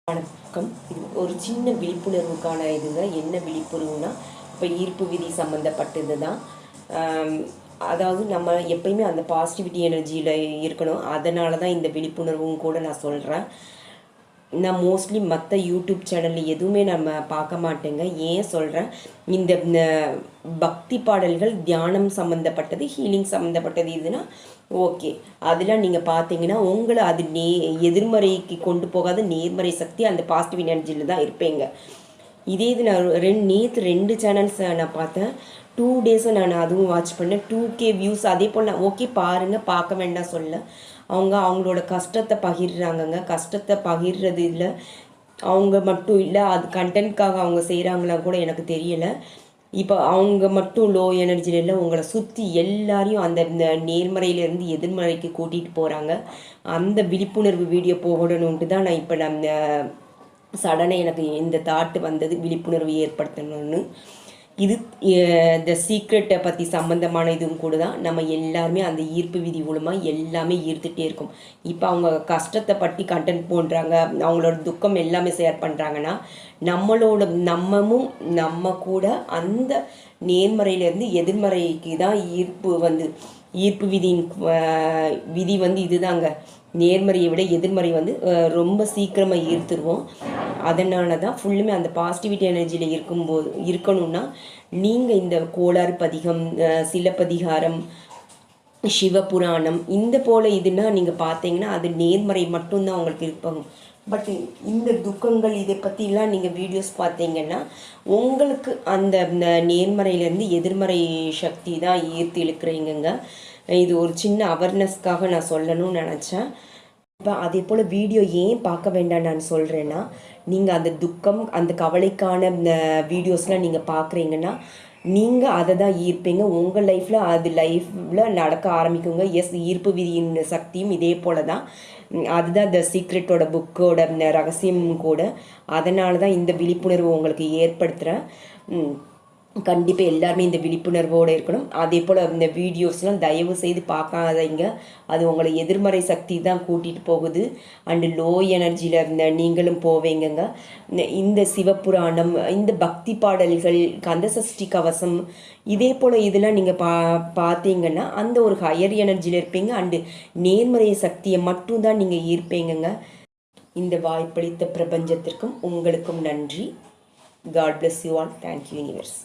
வணக்கம். இது ஒரு சின்ன விழிப்புணர்வுக்கான இதுங்க. என்ன விழிப்புணர்வுனா, இப்போ ஈர்ப்பு விதி சம்மந்தப்பட்டது தான். அதாவது நம்ம எப்பயுமே அந்த பாசிட்டிவிட்டி எனர்ஜியில் இருக்கணும். அதனால தான் இந்த விழிப்புணர்வும் கூட நான் சொல்கிறேன். நான் மோஸ்ட்லி மற்ற யூடியூப் சேனலில் எதுவுமே நம்ம பார்க்க மாட்டேங்க. ஏன் சொல்கிறேன், இந்த பக்தி பாடல்கள் தியானம் சம்மந்தப்பட்டது, ஹீலிங் சம்மந்தப்பட்டது இதுனா ஓகே. அதெல்லாம் நீங்கள் பார்த்தீங்கன்னா உங்களை அது எதிர்மறைக்கு கொண்டு போகாத நேர்மறை சக்தி அந்த பாசிட்டிவ் எனர்ஜியில் தான் இருப்பேங்க. இதே இது நான் நேற்று 2 சேனல்ஸ் நான் பார்த்தேன். 2 டேஸும் நான் அதுவும் வாட்ச் பண்ணேன். 2K views. அதே போல் நான் ஓகே பாருங்கள், பார்க்க வேண்டாம் சொல்ல. அவங்களோட கஷ்டத்தை பகிர்றாங்கங்க. கஷ்டத்தை பகிர்றது இல்லை, அவங்க மட்டும் இல்லை, அது கண்டென்ட்காக அவங்க செய்கிறாங்களா கூட எனக்கு தெரியலை. இப்போ அவங்க மட்டும் லோ எனர்ஜியில் உங்களை சுற்றி எல்லாரையும் அந்த நேர்மறையிலேருந்து எதிர்மறைக்கு கூட்டிகிட்டு போகிறாங்க. அந்த விழிப்புணர்வு வீடியோ போடணுன்ட்டு தான் நான் இப்போ சடனாக எனக்கு இந்த தாட்டு வந்தது, விழிப்புணர்வு ஏற்படுத்தணும்னு. இது த சீக்ரெட்டை பற்றி சம்மந்தமான இதுவும் கூட தான். நம்ம எல்லாருமே அந்த ஈர்ப்பு விதி மூலமாக எல்லாமே ஈர்த்துட்டே இருக்கும். இப்போ அவங்க கஷ்டத்தை பற்றி கண்டென்ட் போடுறாங்க, அவங்களோட துக்கம் எல்லாமே ஷேர் பண்ணுறாங்கன்னா நம்ம கூட அந்த நேர்மறையிலேருந்து எதிர்மறைக்கு தான் ஈர்ப்பு விதி இதுதாங்க. நேர்மறையை விட எதிர்மறை ரொம்ப சீக்கிரமாக ஈர்த்துருவோம். அதனால தான் ஃபுல்லுமே அந்த பாசிட்டிவிட்டி எனர்ஜியில் இருக்கணும்னா நீங்கள் இந்த கோளாறு பதிகம், சிலப்பதிகாரம், சிவபுராணம் இந்த போல் இதுனா நீங்கள் பார்த்தீங்கன்னா அது நேர்மறை மட்டும்தான் உங்களுக்கு இருப்பாங்க. பட் இந்த துக்கங்கள் இதை பற்றிலாம் நீங்கள் வீடியோஸ் பார்த்தீங்கன்னா உங்களுக்கு அந்த நேர்மறையிலேருந்து எதிர்மறை சக்தி தான் ஈர்த்து இழுக்கிறீங்க. இது ஒரு சின்ன அவேர்னஸ்க்காக நான் சொல்லணும்னு நினச்சேன். இப்போ அதே போல் வீடியோ ஏன் பார்க்க வேண்டாம் நான் சொல்கிறேன்னா, நீங்கள் அந்த துக்கம் அந்த கவலைக்கான வீடியோஸ்லாம் நீங்கள் பார்க்குறீங்கன்னா நீங்கள் அதை தான் ஈர்ப்பீங்க. உங்கள் லைஃப்பில் நடக்க ஆரம்பிக்குங்க. எஸ், ஈர்ப்பு விதியின் சக்தியும் இதே போல் தான். அதுதான் த சீக்ரெட்டோட புக்கோட ரகசியமும் கூட. அதனால தான் இந்த விழிப்புணர்வு உங்களுக்கு ஏற்படுத்துகிறேன். கண்டிப்பாக எல்லாருமே இந்த விழிப்புணர்வோடு இருக்கணும். அதே போல் இந்த வீடியோஸ்லாம் தயவு செய்து பார்க்காதீங்க. அது உங்களை எதிர்மறை சக்தி தான் கூட்டிகிட்டு போகுது. அண்டு லோ எனர்ஜியில் நீங்களும் போவீங்கங்க. இந்த சிவபுராணம், இந்த பக்தி பாடல்கள், கந்தசஷ்டி கவசம் இதே போல் இதெல்லாம் நீங்கள் பார்த்தீங்கன்னா அந்த ஒரு ஹையர் எனர்ஜியில் இருப்பீங்க. அண்டு நேர்மறை சக்தியை மட்டும்தான் நீங்கள் ஈர்ப்பீங்கங்க. இந்த வாய்ப்பளித்த பிரபஞ்சத்திற்கும் உங்களுக்கும் நன்றி. God bless you all. Thank you, universe.